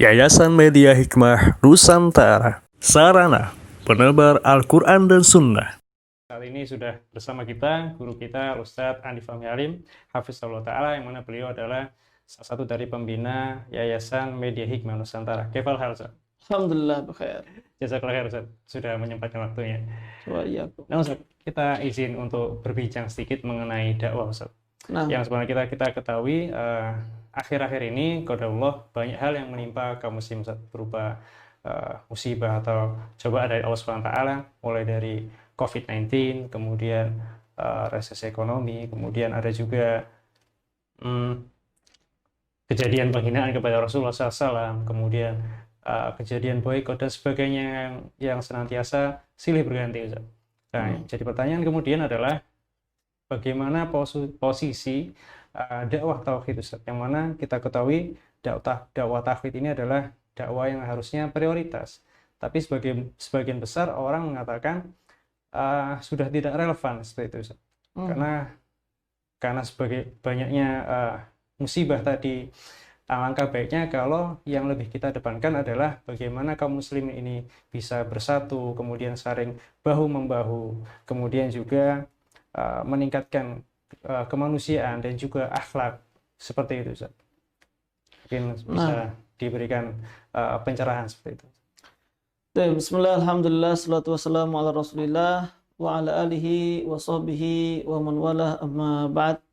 Yayasan Media Hikmah Nusantara, sarana penebar Al-Quran dan Sunnah. Saat ini sudah bersama kita guru kita Ustadz Andi Fahmi Alim Hafizahullah Ta'ala, yang mana beliau adalah salah satu dari pembina Yayasan Media Hikmah Nusantara. Kefal hal, Ustadz? Alhamdulillah bekhair. Jazakallah khair, Ustadz, sudah menyempatkan waktunya. Wa iyyakum. Nah, Ustadz, kita izin untuk berbincang sedikit mengenai dakwah, Ustadz. Nah, Yang sebenarnya kita ketahui akhir-akhir ini qadarullah banyak hal yang menimpa kaum muslim, Ustadz, berupa musibah atau cobaan dari Allah Subhanahu wa taala, mulai dari COVID-19, kemudian resesi ekonomi, kemudian ada juga kejadian penghinaan kepada Rasulullah SAW, kemudian kejadian boikot dan sebagainya yang senantiasa silih berganti, Ustaz. Nah, jadi pertanyaan kemudian adalah bagaimana posisi dakwah tauhid, Ustaz, yang mana kita ketahui dakwah tauhid ini adalah dakwah yang harusnya prioritas, tapi sebagian besar orang mengatakan sudah tidak relevan seperti itu, Ustaz. Karena sebagai banyaknya musibah tadi, alangkah baiknya kalau yang lebih kita depankan adalah bagaimana kaum muslimin ini bisa bersatu, kemudian saling bahu-membahu, kemudian juga meningkatkan kemanusiaan dan juga akhlak, seperti itu, Ustaz. Mungkin bisa diberikan pencerahan seperti itu. Bismillah, alhamdulillah, salatu wassalamu ala rasulillah wa ala alihi wa sahbihi wa man wala, amma ba'd.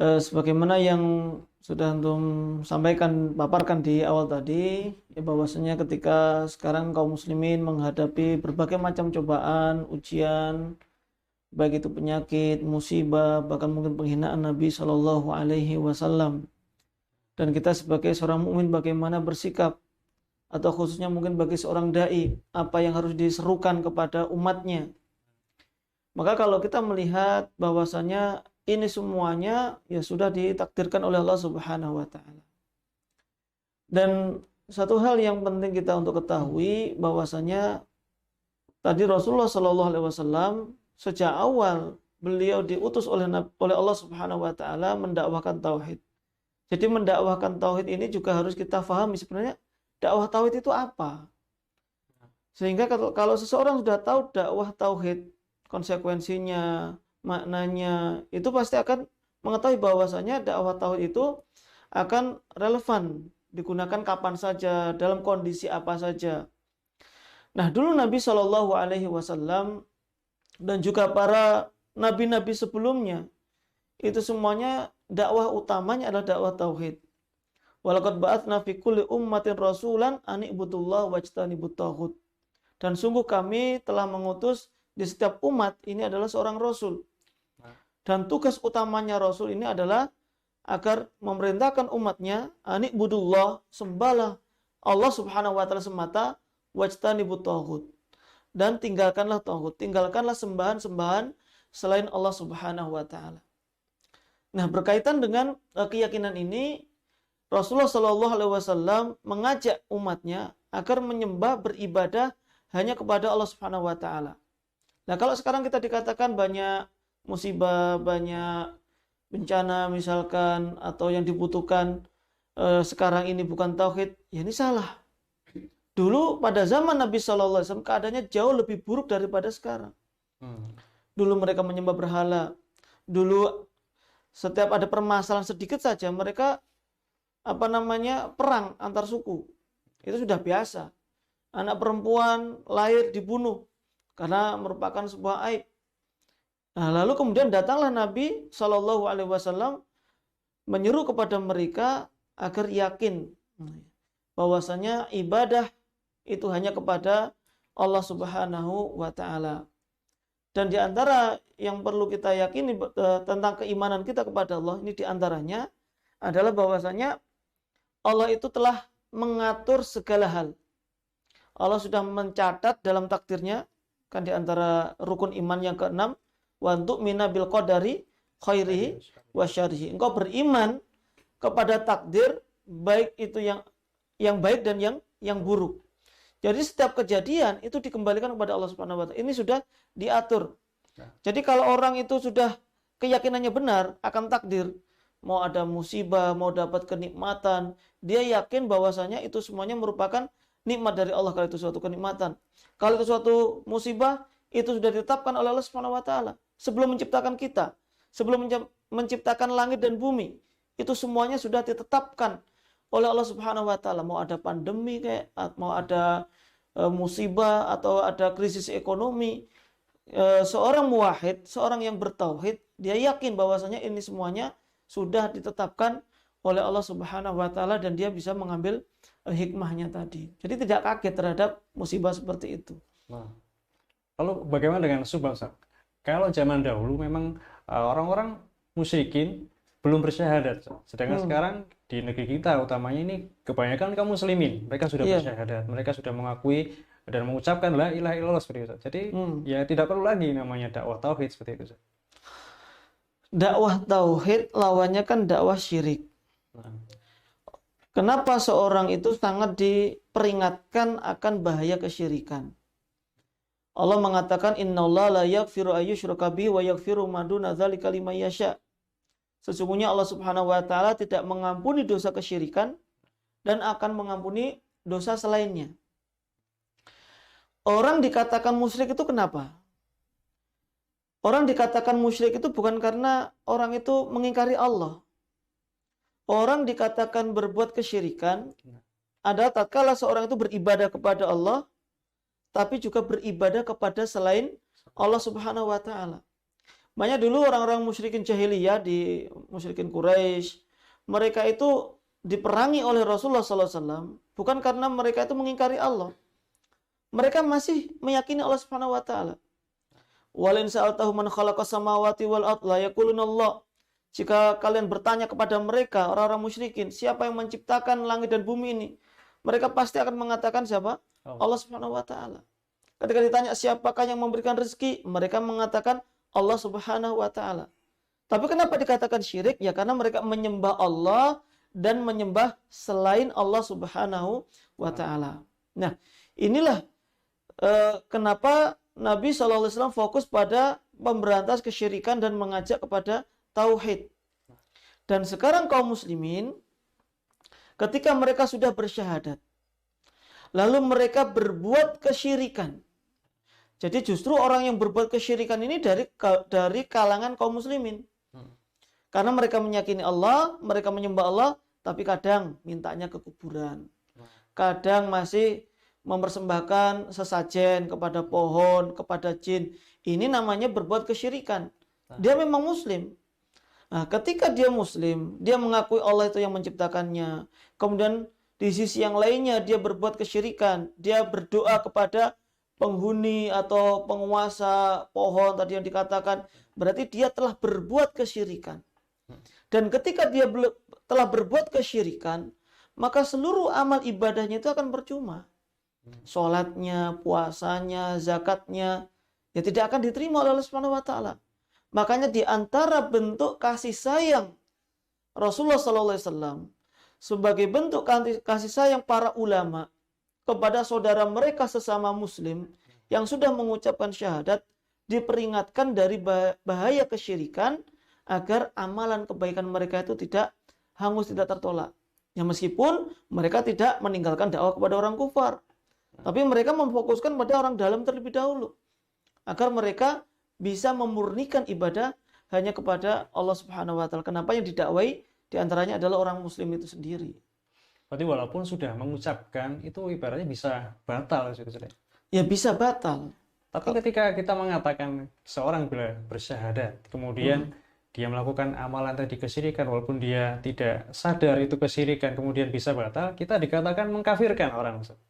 Sebagaimana yang sudah antum sampaikan, paparkan di awal tadi, ya bahwasanya ketika sekarang kaum muslimin menghadapi berbagai macam cobaan, ujian, baik itu penyakit, musibah, bahkan mungkin penghinaan Nabi Shallallahu Alaihi Wasallam. Dan kita sebagai seorang mukmin bagaimana bersikap, atau khususnya mungkin bagi seorang dai, apa yang harus diserukan kepada umatnya. Maka kalau kita melihat bahwasanya ini semuanya ya sudah ditakdirkan oleh Allah Subhanahu wa taala. Dan satu hal yang penting kita untuk ketahui bahwasanya tadi Rasulullah Shallallahu Alaihi Wasallam sejak awal beliau diutus oleh Allah Subhanahu wa taala mendakwahkan tauhid. Jadi mendakwahkan tauhid ini juga harus kita fahami sebenarnya dakwah tauhid itu apa. Sehingga kalau seseorang sudah tahu dakwah tauhid, konsekuensinya, maknanya, itu pasti akan mengetahui bahwasanya dakwah tauhid itu akan relevan digunakan kapan saja, dalam kondisi apa saja. Nah, dulu Nabi Shallallahu Alaihi Wasallam dan juga para nabi-nabi sebelumnya itu semuanya dakwah utamanya adalah dakwah tauhid. Walaqad ba'atsna fi kulli ummatin rasulan an i'budullaha wajtanibut taghut. Dan sungguh kami telah mengutus di setiap umat ini adalah seorang rasul. Dan tugas utamanya rasul ini adalah agar memerintahkan umatnya an i'budullah, sembahlah Allah Subhanahu wa taala semata, wajtanibut taghut. Dan tinggalkanlah taghut, tinggalkanlah sembahan-sembahan selain Allah Subhanahu wa taala. Nah, berkaitan dengan keyakinan ini, Rasulullah Shallallahu Alaihi Wasallam mengajak umatnya agar menyembah, beribadah hanya kepada Allah Subhanahu Wa Taala. Nah, kalau sekarang kita dikatakan banyak musibah, banyak bencana misalkan, atau yang dibutuhkan sekarang ini bukan tauhid, ya ini salah. Dulu pada zaman Nabi Shallallahu Alaihi Wasallam keadaannya jauh lebih buruk daripada sekarang. Dulu mereka menyembah berhala. Dulu setiap ada permasalahan sedikit saja mereka perang antar suku. Itu sudah biasa. Anak perempuan lahir dibunuh karena merupakan sebuah aib. Nah, lalu kemudian datanglah Nabi Shallallahu Alaihi Wasallam menyeru kepada mereka agar yakin bahwasanya ibadah itu hanya kepada Allah Subhanahu wa taala. Dan di antara yang perlu kita yakini tentang keimanan kita kepada Allah ini diantaranya adalah bahwasanya Allah itu telah mengatur segala hal. Allah sudah mencatat dalam takdirnya, kan di antara rukun iman yang keenam, wa tu'mina bil qadari khairihi wa syarrihi. Engkau beriman kepada takdir, baik itu yang baik dan yang buruk. Jadi setiap kejadian itu dikembalikan kepada Allah Subhanahu wa taala. Ini sudah diatur. Jadi kalau orang itu sudah keyakinannya benar akan takdir, mau ada musibah, mau dapat kenikmatan, dia yakin bahwasanya itu semuanya merupakan nikmat dari Allah kalau itu suatu kenikmatan. Kalau itu suatu musibah, itu sudah ditetapkan oleh Allah Subhanahu wa taala sebelum menciptakan kita, sebelum menciptakan langit dan bumi. Itu semuanya sudah ditetapkan oleh Allah Subhanahu wa taala. Mau ada pandemi kayak mau ada musibah atau ada krisis ekonomi, seorang muwahhid, seorang yang bertauhid, dia yakin bahwasanya ini semuanya sudah ditetapkan oleh Allah Subhanahu wa taala dan dia bisa mengambil hikmahnya tadi. Jadi tidak kaget terhadap musibah seperti itu. Nah, lalu bagaimana dengan subah, Ustaz? Kalau zaman dahulu memang orang-orang musyrikin belum bersyahadat, Ustaz. Sedangkan sekarang di negeri kita utamanya ini kebanyakan kaum muslimin, mereka sudah bersyahadat, mereka sudah mengakui dan mengucapkan la ilaha illallah seperti itu, Ustaz. Jadi ya tidak perlu lagi namanya dakwah tauhid seperti itu, Ustaz. Dakwah tauhid lawannya kan dakwah syirik. Nah, Kenapa seorang itu sangat diperingatkan akan bahaya kesyirikan? Allah mengatakan innallaha la yaghfiru ayyushraka bihi wa yaghfiru ma duna dzalika liman yasha. Sesungguhnya Allah Subhanahu wa taala tidak mengampuni dosa kesyirikan dan akan mengampuni dosa selainnya. Orang dikatakan musyrik itu kenapa? Orang dikatakan musyrik itu bukan karena orang itu mengingkari Allah. Orang dikatakan berbuat kesyirikan adalah tatkala seorang itu beribadah kepada Allah, tapi juga beribadah kepada selain Allah Subhanahu wa taala. Makanya dulu orang-orang musyrikin jahiliyah di musyrikin Quraisy, mereka itu diperangi oleh Rasulullah SAW bukan karena mereka itu mengingkari Allah. Mereka masih meyakini Allah Subhanahu wa taala. Walin sa'altahu man khalaqas samawati wal ard la yaquluna Allah. Jika kalian bertanya kepada mereka orang-orang musyrikin, siapa yang menciptakan langit dan bumi ini? Mereka pasti akan mengatakan siapa? Allah Subhanahu wa taala. Ketika ditanya siapakah yang memberikan rezeki, mereka mengatakan Allah Subhanahu wa taala. Tapi kenapa dikatakan syirik? Ya karena mereka menyembah Allah dan menyembah selain Allah Subhanahu wa taala. Nah, inilah kenapa Nabi SAW fokus pada memberantas kesyirikan dan mengajak kepada tauhid. Dan sekarang kaum muslimin ketika mereka sudah bersyahadat, lalu mereka berbuat kesyirikan. Jadi justru orang yang berbuat kesyirikan ini dari kalangan kaum muslimin. Karena mereka meyakini Allah, mereka menyembah Allah, tapi kadang mintanya ke kuburan. Kadang masih mempersembahkan sesajen kepada pohon, kepada jin. Ini namanya berbuat kesyirikan. Dia memang muslim. Nah, ketika dia muslim, dia mengakui Allah itu yang menciptakannya. Kemudian di sisi yang lainnya dia berbuat kesyirikan. Dia berdoa kepada penghuni atau penguasa pohon tadi yang dikatakan. Berarti dia telah berbuat kesyirikan. Dan ketika dia telah berbuat kesyirikan, maka seluruh amal ibadahnya itu akan percuma. Sholatnya, puasanya, zakatnya, ya tidak akan diterima oleh Allah Subhanahu wa taala. Makanya di antara bentuk kasih sayang Rasulullah SAW sebagai bentuk kasih sayang para ulama kepada saudara mereka sesama muslim yang sudah mengucapkan syahadat, diperingatkan dari bahaya kesyirikan agar amalan kebaikan mereka itu tidak hangus, tidak tertolak. Ya meskipun mereka tidak meninggalkan dakwah kepada orang kufar, tapi mereka memfokuskan pada orang dalam terlebih dahulu agar mereka bisa memurnikan ibadah hanya kepada Allah Subhanahu wa taala. Kenapa yang didakwai diantaranya adalah orang muslim itu sendiri. berarti walaupun sudah mengucapkan itu ibaratnya bisa batal, Ustaz. Ya bisa batal. Tapi ketika kita mengatakan seorang bila bersyahadat, kemudian dia melakukan amalan tadi kesyirikan, walaupun dia tidak sadar itu kesyirikan, kemudian bisa batal, kita dikatakan mengkafirkan orang, Ustaz.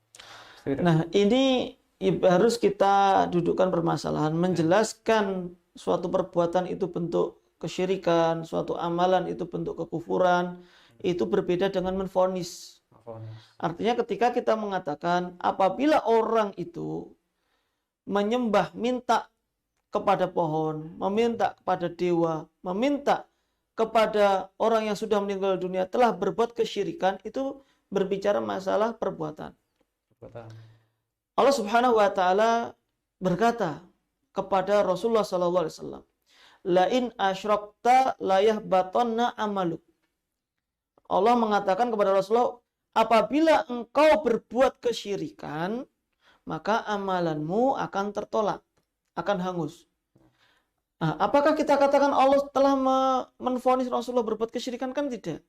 Nah, ini harus kita dudukkan permasalahan, menjelaskan suatu perbuatan itu bentuk kesyirikan, suatu amalan itu bentuk kekufuran, itu berbeda dengan menvonis. Artinya ketika kita mengatakan apabila orang itu menyembah, minta kepada pohon, meminta kepada dewa, meminta kepada orang yang sudah meninggal dunia telah berbuat kesyirikan, itu berbicara masalah perbuatan. Allah Subhanahu wa taala berkata kepada Rasulullah sallallahu alaihi wasallam, la in asyrakta la yahbatanna amaluk. Allah mengatakan kepada Rasulullah, apabila engkau berbuat kesyirikan, maka amalanmu akan tertolak, akan hangus. Nah, apakah kita katakan Allah telah menvonis Rasulullah berbuat kesyirikan? Kan tidak.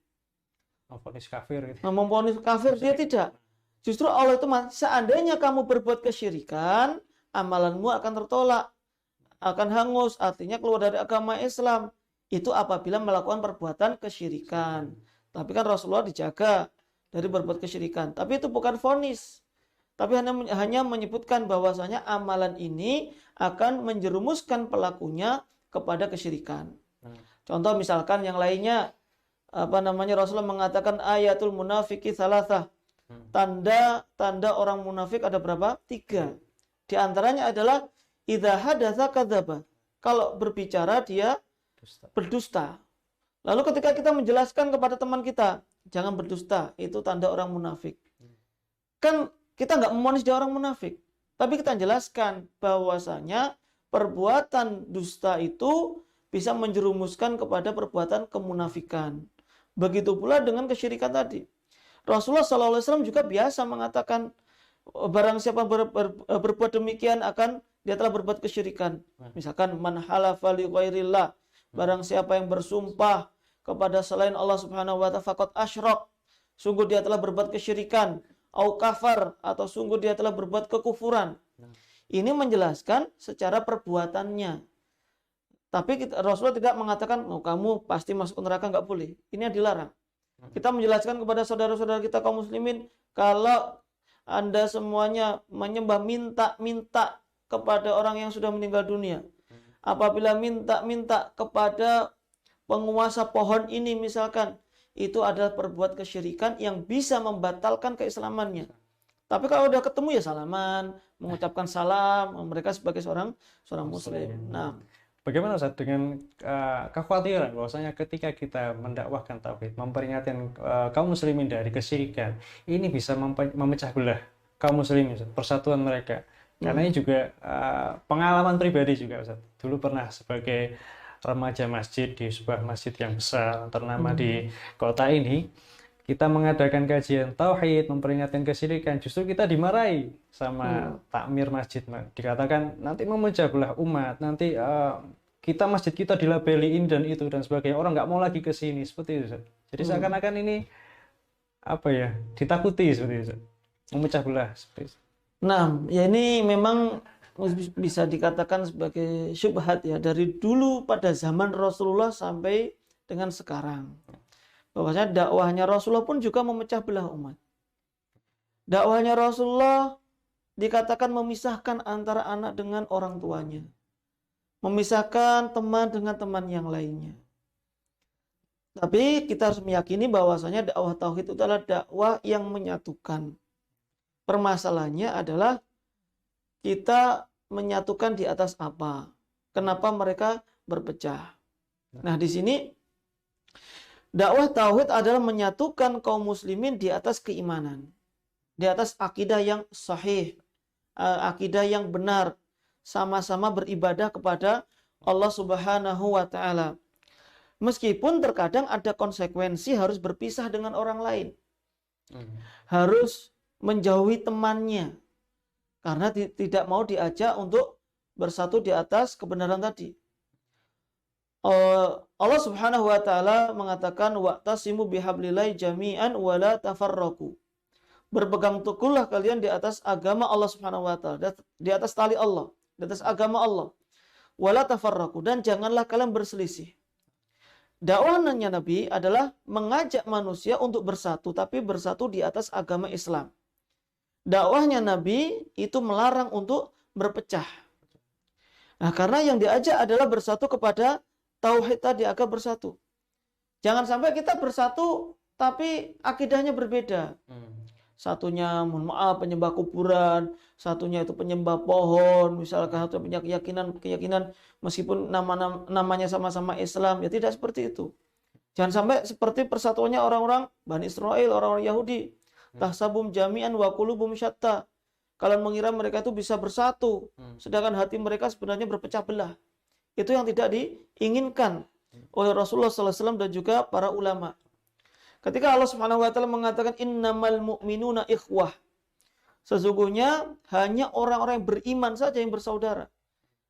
Memvonis kafir gitu. Memvonis kafir, dia tidak. Justru Allah itu, seandainya kamu berbuat kesyirikan, amalanmu akan tertolak, akan hangus, artinya keluar dari agama Islam. Itu apabila melakukan perbuatan kesyirikan. Tapi kan Rasulullah dijaga dari berbuat kesyirikan. Tapi itu bukan vonis. Tapi hanya menyebutkan bahwasanya amalan ini akan menjerumuskan pelakunya kepada kesyirikan. Contoh misalkan yang lainnya, Rasulullah mengatakan ayatul munafiki salasah. Tanda orang munafik ada berapa? 3. Di antaranya adalah idza hadatsa kadzaba. Kalau berbicara dia berdusta. Lalu ketika kita menjelaskan kepada teman kita, jangan berdusta, itu tanda orang munafik. Kan kita nggak memonis dia orang munafik, tapi kita jelaskan bahwasanya perbuatan dusta itu bisa menjerumuskan kepada perbuatan kemunafikan. Begitu pula dengan kesyirikan tadi. Rasulullah SAW juga biasa mengatakan, barang siapa berbuat demikian dia telah berbuat kesyirikan. Misalkan man halafa li ghairillah, barang siapa yang bersumpah kepada selain Allah Subhanahu wa ta'ala faqad asyrak, sungguh dia telah berbuat kesyirikan. Au kafar, atau sungguh dia telah berbuat kekufuran. Ini menjelaskan secara perbuatannya. Tapi Rasulullah tidak mengatakan, kamu pasti masuk neraka, nggak boleh. Ini dilarang. Kita menjelaskan kepada saudara-saudara kita kaum muslimin, kalau Anda semuanya menyembah minta-minta kepada orang yang sudah meninggal dunia, apabila minta-minta kepada penguasa pohon ini misalkan, itu adalah perbuat kesyirikan yang bisa membatalkan keislamannya. Tapi kalau udah ketemu ya salaman, mengucapkan salam, mereka sebagai seorang muslim. Nah, bagaimana Ustaz dengan kekhawatiran bahwasanya ketika kita mendakwahkan tauhid, memperingatkan kaum muslimin dari kesyirikan, ini bisa memecah belah kaum muslimin, Ustaz, persatuan mereka. Karena ini juga pengalaman pribadi juga, Ustaz. Dulu pernah sebagai remaja masjid di sebuah masjid yang besar ternama di kota ini, kita mengadakan kajian tauhid, memperingatkan kesyirikan, justru kita dimarahi sama takmir masjid, dikatakan nanti memecah belah umat, nanti masjid kita dilabeli ini dan itu dan sebagainya, orang nggak mau lagi ke sini, seperti itu. Jadi seakan-akan ini ditakuti seperti itu, memecah belah seperti itu. Nah, ya ini memang bisa dikatakan sebagai syubhat ya, dari dulu pada zaman Rasulullah sampai dengan sekarang. Bahwasanya dakwahnya Rasulullah pun juga memecah belah umat. Dakwahnya Rasulullah dikatakan memisahkan antara anak dengan orang tuanya. Memisahkan teman dengan teman yang lainnya. Tapi kita harus meyakini bahwasanya dakwah tauhid itu adalah dakwah yang menyatukan. Permasalahannya adalah kita menyatukan di atas apa? Kenapa mereka berpecah? Nah, di sini dakwah tauhid adalah menyatukan kaum muslimin di atas keimanan, di atas akidah yang sahih, akidah yang benar, sama-sama beribadah kepada Allah Subhanahu wa ta'ala. Meskipun terkadang ada konsekuensi harus berpisah dengan orang lain. Harus menjauhi temannya. Karena tidak mau diajak untuk bersatu di atas kebenaran tadi. Allah Subhanahu wa ta'ala mengatakan wa'tasimu bihablillahi jami'an wa la tafarraqu. Berpegang teguhlah kalian di atas agama Allah Subhanahu wa ta'ala, di atas tali Allah, di atas agama Allah. Wa la tafarraqu, dan janganlah kalian berselisih. Dakwahnya Nabi adalah mengajak manusia untuk bersatu, tapi bersatu di atas agama Islam. Dakwahnya Nabi itu melarang untuk berpecah. Nah, karena yang diajak adalah bersatu kepada tauhid tadi, agar bersatu. Jangan sampai kita bersatu tapi akidahnya berbeda. Satunya mohon maaf penyembah kuburan, satunya itu penyembah pohon, misalkan satu punya keyakinan meskipun namanya sama-sama Islam, ya tidak seperti itu. Jangan sampai seperti persatuannya orang-orang Bani Israel, orang-orang Yahudi. Tahsabum jami'an wa qulubum syatta. Kalian mengira mereka itu bisa bersatu, sedangkan hati mereka sebenarnya berpecah belah. Itu yang tidak diinginkan oleh Rasulullah SAW dan juga para ulama. Ketika Allah Subhanahu wa taala mengatakan innamal mu'minuna ikhwah. Sesungguhnya hanya orang-orang yang beriman saja yang bersaudara.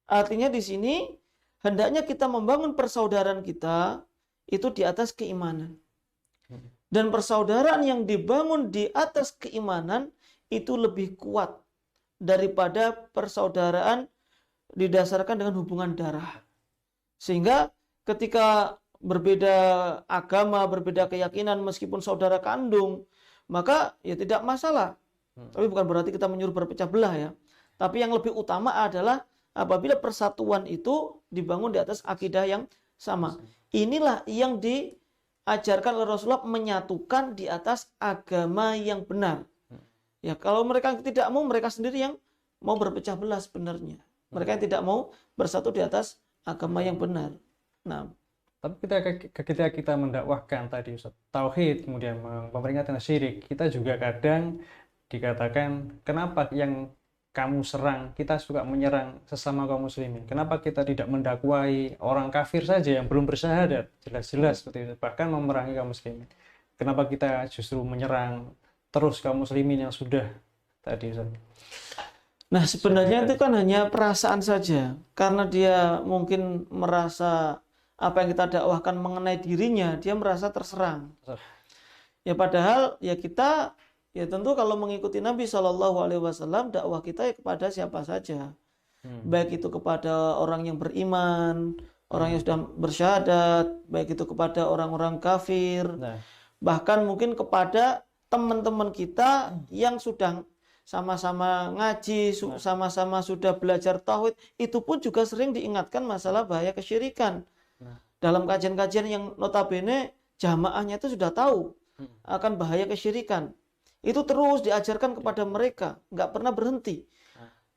Artinya di sini hendaknya kita membangun persaudaraan kita itu di atas keimanan. Dan persaudaraan yang dibangun di atas keimanan itu lebih kuat daripada persaudaraan didasarkan dengan hubungan darah. Sehingga ketika berbeda agama, berbeda keyakinan meskipun saudara kandung, maka ya tidak masalah. Tapi bukan berarti kita menyuruh berpecah belah ya. Tapi yang lebih utama adalah apabila persatuan itu dibangun di atas akidah yang sama. Inilah yang diajarkan oleh Rasulullah, menyatukan di atas agama yang benar. Ya, kalau mereka tidak mau, mereka sendiri yang mau berpecah belah sebenarnya. Mereka yang tidak mau bersatu di atas agama yang benar. Nah, tapi ketika kita mendakwahkan tadi Ustaz, tauhid, kemudian memperingatkan syirik, kita juga kadang dikatakan, kenapa yang kamu serang, kita suka menyerang sesama kaum muslimin. Kenapa kita tidak mendakwai orang kafir saja yang belum bersyahadat, jelas-jelas seperti itu, bahkan memerangi kaum muslimin. Kenapa kita justru menyerang terus kaum muslimin yang sudah tadi Ustaz? Nah, sebenarnya itu kan hanya perasaan saja. Karena dia mungkin merasa apa yang kita dakwahkan mengenai dirinya, dia merasa terserang. Ya padahal ya kita ya tentu kalau mengikuti Nabi SAW, dakwah kita ya kepada siapa saja. Baik itu kepada orang yang beriman, orang yang sudah bersyahadat, baik itu kepada orang-orang kafir, bahkan mungkin kepada teman-teman kita yang sudah sama-sama ngaji, sama-sama sudah belajar tauhid, itu pun juga sering diingatkan masalah bahaya kesyirikan. Dalam kajian-kajian yang notabene jamaahnya itu sudah tahu akan bahaya kesyirikan. Itu terus diajarkan kepada mereka, nggak pernah berhenti.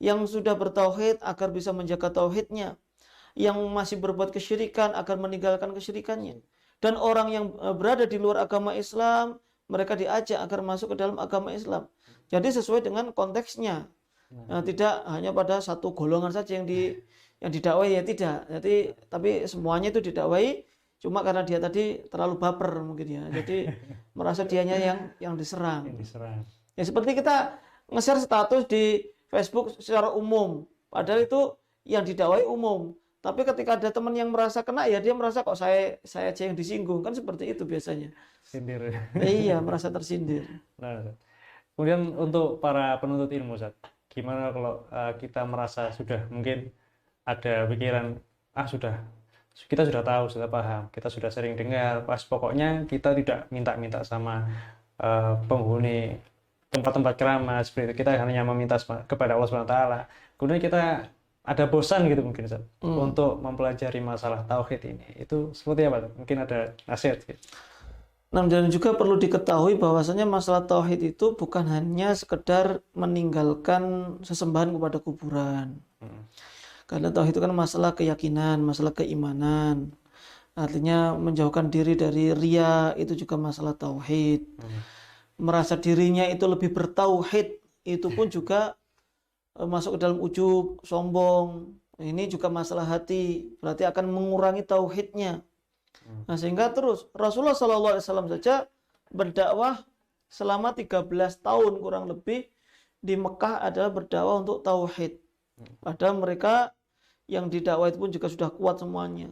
Yang sudah bertauhid agar bisa menjaga tauhidnya, yang masih berbuat kesyirikan agar meninggalkan kesyirikannya. Dan orang yang berada di luar agama Islam, mereka diajak agar masuk ke dalam agama Islam. Jadi sesuai dengan konteksnya. Tidak hanya pada satu golongan saja yang didakwai, ya tidak. Jadi tapi semuanya itu didakwai, cuma karena dia tadi terlalu baper mungkin ya. Jadi merasa dianya yang diserang. Ya seperti kita nge-share status di Facebook secara umum, padahal itu yang didakwai umum. Tapi ketika ada teman yang merasa kena, ya dia merasa kok saya aja yang disinggung, kan seperti itu biasanya. Sindir. Iya, merasa tersindir. Nah, kemudian untuk para penuntut ilmu, Ustaz, gimana kalau kita merasa sudah mungkin ada pikiran, kita sudah tahu, sudah paham, kita sudah sering dengar, pokoknya kita tidak minta-minta sama penghuni tempat-tempat keramat seperti itu, kita hanya meminta kepada Allah SWT. Kemudian kita ada bosan gitu mungkin Ustaz, untuk mempelajari masalah tauhid ini, itu seperti apa? Mungkin ada nasihat gitu. Nah, dan juga perlu diketahui bahwasanya masalah tauhid itu bukan hanya sekedar meninggalkan sesembahan kepada kuburan. Karena tauhid itu kan masalah keyakinan, masalah keimanan. Artinya menjauhkan diri dari riya, itu juga masalah tauhid. Merasa dirinya itu lebih bertauhid, itu pun juga masuk ke dalam ujub, sombong. Ini juga masalah hati, berarti akan mengurangi tauhidnya. Nah, sehingga terus Rasulullah SAW saja berdakwah selama 13 tahun kurang lebih di Mekah adalah berdakwah untuk tauhid. Padahal mereka yang didakwah itu pun juga sudah kuat semuanya.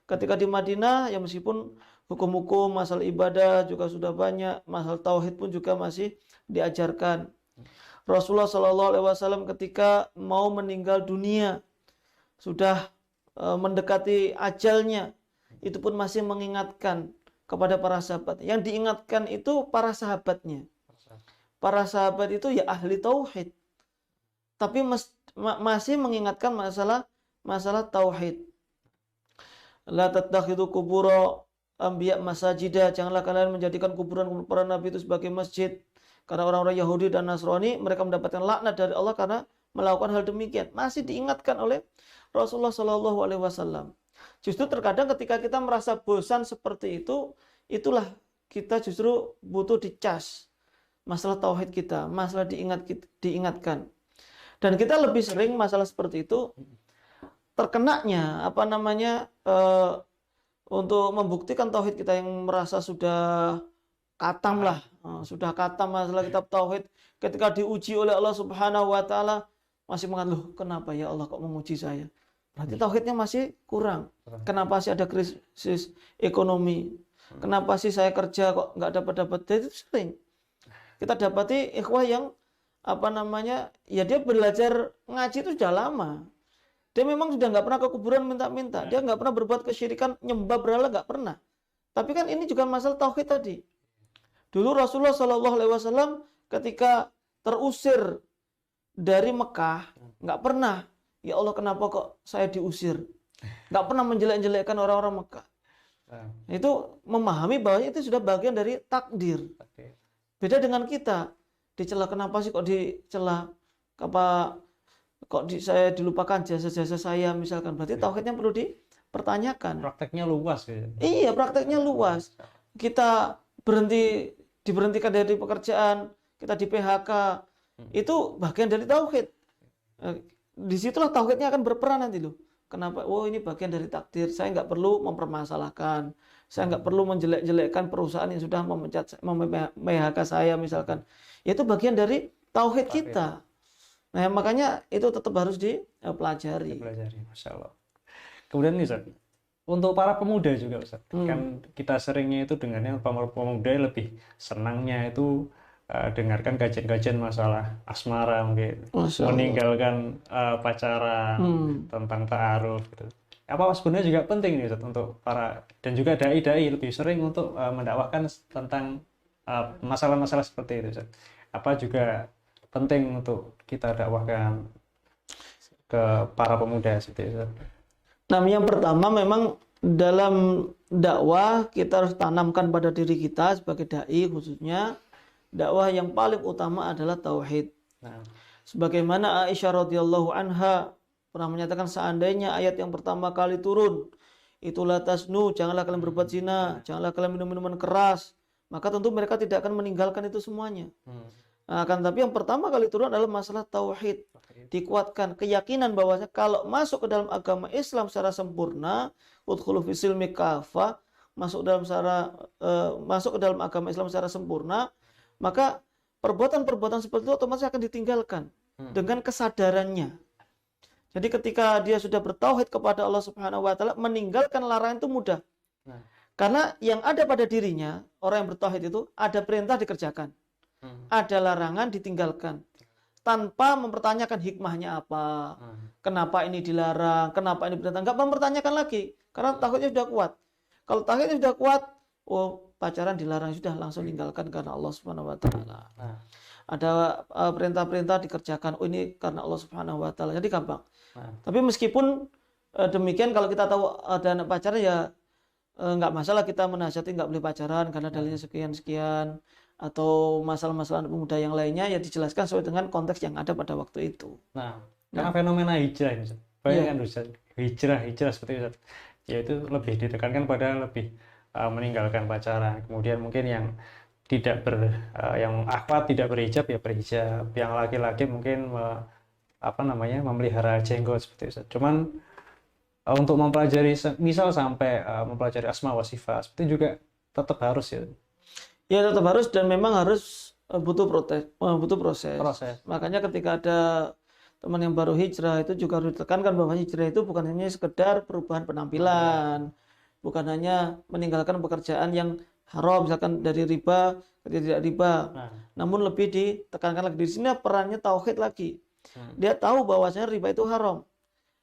Ketika di Madinah, ya meskipun hukum-hukum masalah ibadah juga sudah banyak, masalah tauhid pun juga masih diajarkan. Rasulullah SAW ketika mau meninggal dunia, sudah mendekati ajalnya, itu pun masih mengingatkan kepada para sahabat. Yang diingatkan itu para sahabatnya. Para sahabat itu ya ahli tauhid, tapi masih mengingatkan masalah tauhid. La tattakhidhu qubura anbiya masajida, janganlah kalian menjadikan kuburan para nabi itu sebagai masjid. Karena orang-orang Yahudi dan Nasrani mereka mendapatkan laknat dari Allah karena melakukan hal demikian. Masih diingatkan oleh Rasulullah SAW. Justru terkadang ketika kita merasa bosan seperti itu, itulah kita justru butuh dicas masalah tauhid kita, masalah diingatkan. Dan kita lebih sering masalah seperti itu terkenanya untuk membuktikan tauhid kita yang merasa sudah katam lah, sudah katam masalah kitab tauhid, ketika diuji oleh Allah Subhanahu wa taala masih mengatakan, loh kenapa ya Allah kok menguji saya? Berarti tauhidnya masih kurang. Kenapa sih ada krisis ekonomi? Kenapa sih saya kerja kok nggak dapat? Itu sering kita dapati ikhwah yang ya dia belajar ngaji itu sudah lama. Dia memang sudah nggak pernah ke kuburan minta-minta. Dia nggak pernah berbuat kesyirikan, nyembah berhala, nggak pernah. Tapi kan ini juga masalah tauhid tadi. Dulu Rasulullah Shallallahu Alaihi Wasallam ketika terusir dari Mekah, nggak pernah, ya Allah kenapa kok saya diusir? Nggak pernah menjelek-jelekkan orang-orang Mekah. Itu memahami bahwa itu sudah bagian dari takdir. Beda dengan kita, dicela kenapa sih kok dicela? Saya dilupakan jasa-jasa saya misalkan, berarti tauhidnya perlu dipertanyakan. Prakteknya luas gitu. Iya, prakteknya luas. Kita diberhentikan dari pekerjaan, kita di PHK, itu bagian dari tauhid. Disitulah tauhidnya akan berperan nanti loh. Kenapa? Oh ini bagian dari takdir. Saya nggak perlu mempermasalahkan. Saya nggak perlu menjelek-jelekkan perusahaan yang sudah PHK saya misalkan. Itu bagian dari tauhid kita. Nah makanya itu tetap harus dipelajari. Masya Allah. Kemudian nih Ustaz, untuk para pemuda juga Ustaz, kan kita seringnya itu dengannya pemuda lebih senangnya itu dengarkan kajian-kajian masalah asmara mungkin, meninggalkan pacaran, tentang ta'aruf gitu. Apa sebenarnya juga penting nih Ustaz untuk para, dan juga dai-dai lebih sering untuk mendakwahkan tentang masalah-masalah seperti itu Ustaz. Apa juga penting untuk kita dakwahkan ke para pemuda seperti itu? Nah, yang pertama memang dalam dakwah kita harus tanamkan pada diri kita sebagai dai khususnya dakwah yang paling utama adalah tauhid. Sebagaimana Aisyah radhiyallahu anha pernah menyatakan seandainya ayat yang pertama kali turun itulah tasnu, janganlah kalian berbuat zina, janganlah kalian minum minuman keras, maka tentu mereka tidak akan meninggalkan itu semuanya. Akan tapi yang pertama kali turun adalah masalah tauhid. Dikuatkan keyakinan bahwasanya kalau masuk ke dalam agama Islam secara sempurna, udkhulu fis silmi kafah, masuk ke dalam agama Islam secara sempurna, maka perbuatan-perbuatan seperti itu otomatis akan ditinggalkan dengan kesadarannya. Jadi ketika dia sudah bertauhid kepada Allah Subhanahu wa taala, meninggalkan larangan itu mudah. Karena yang ada pada dirinya, orang yang bertauhid itu ada perintah dikerjakan. Ada larangan ditinggalkan tanpa mempertanyakan hikmahnya apa, kenapa ini dilarang, kenapa ini diperintah, nggak mempertanyakan lagi karena tauhidnya sudah kuat. Kalau tauhidnya sudah kuat, oh pacaran dilarang sudah langsung tinggalkan karena Allah Subhanahu wa taala. Ada perintah-perintah dikerjakan, oh ini karena Allah Subhanahu wa taala. Jadi gampang. Tapi meskipun demikian kalau kita tahu ada anak pacaran ya nggak masalah kita menasihati nggak boleh pacaran karena dalilnya sekian-sekian, atau masalah-masalah pemuda yang lainnya ya dijelaskan sesuai dengan konteks yang ada pada waktu itu. Karena fenomena hijrah ini, bayangkan hijrah seperti itu, yaitu lebih ditekankan pada lebih meninggalkan pacaran. Kemudian mungkin yang yang akhwat tidak berhijab ya berhijab, yang laki-laki mungkin memelihara jenggot seperti itu. Cuman untuk mempelajari, misal sampai mempelajari asma wa sifat, seperti juga tetap harus ya. Ya tetap harus, dan memang harus butuh proses. Makanya ketika ada teman yang baru hijrah itu juga harus ditekankan bahwa hijrah itu bukan hanya sekedar perubahan penampilan, bukan hanya meninggalkan pekerjaan yang haram misalkan dari riba ke tidak riba, namun lebih ditekankan lagi di sini perannya tauhid lagi. Dia tahu bahwasanya riba itu haram.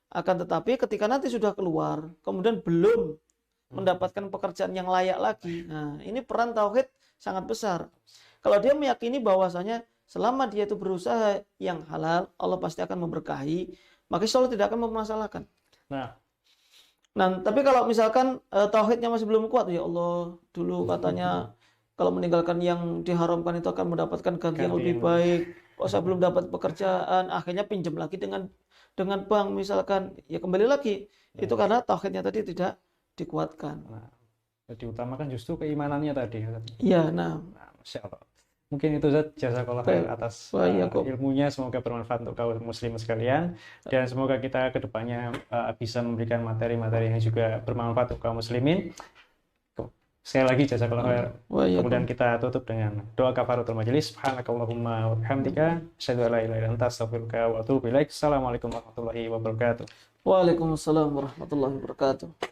Akan tetapi ketika nanti sudah keluar, kemudian belum mendapatkan pekerjaan yang layak lagi. Nah, ini peran tauhid sangat besar. Kalau dia meyakini bahwasanya selama dia itu berusaha yang halal, Allah pasti akan memberkahi, maka insya Allah tidak akan mempermasalahkan. Nah, tapi kalau misalkan tauhidnya masih belum kuat, ya Allah, dulu katanya kalau meninggalkan yang diharamkan itu akan mendapatkan ganti yang lebih baik. Kok saya belum dapat pekerjaan, akhirnya pinjam lagi dengan bank misalkan, ya kembali lagi. Itu karena tauhidnya tadi tidak dikuatkan. Jadi utamakan justru keimanannya tadi. Iya, Masya Allah. Mungkin itu Ustaz, jazakallah khair Baik. atas Waalaikumsalam. ilmunya, semoga bermanfaat untuk kaum muslim sekalian, dan semoga kita kedepannya bisa memberikan materi-materi yang juga bermanfaat untuk kaum muslimin. Sekali lagi jazakallah khair. Kemudian Waalaikumsalam. kita tutup dengan doa kafaratul majelis. Subhanakallahumma wa bihamdika asyhadu an la ilaha illa anta astaghfiruka wa atubu ilaik. Assalamualaikum warahmatullahi wabarakatuh. Waalaikumsalam warahmatullahi wabarakatuh.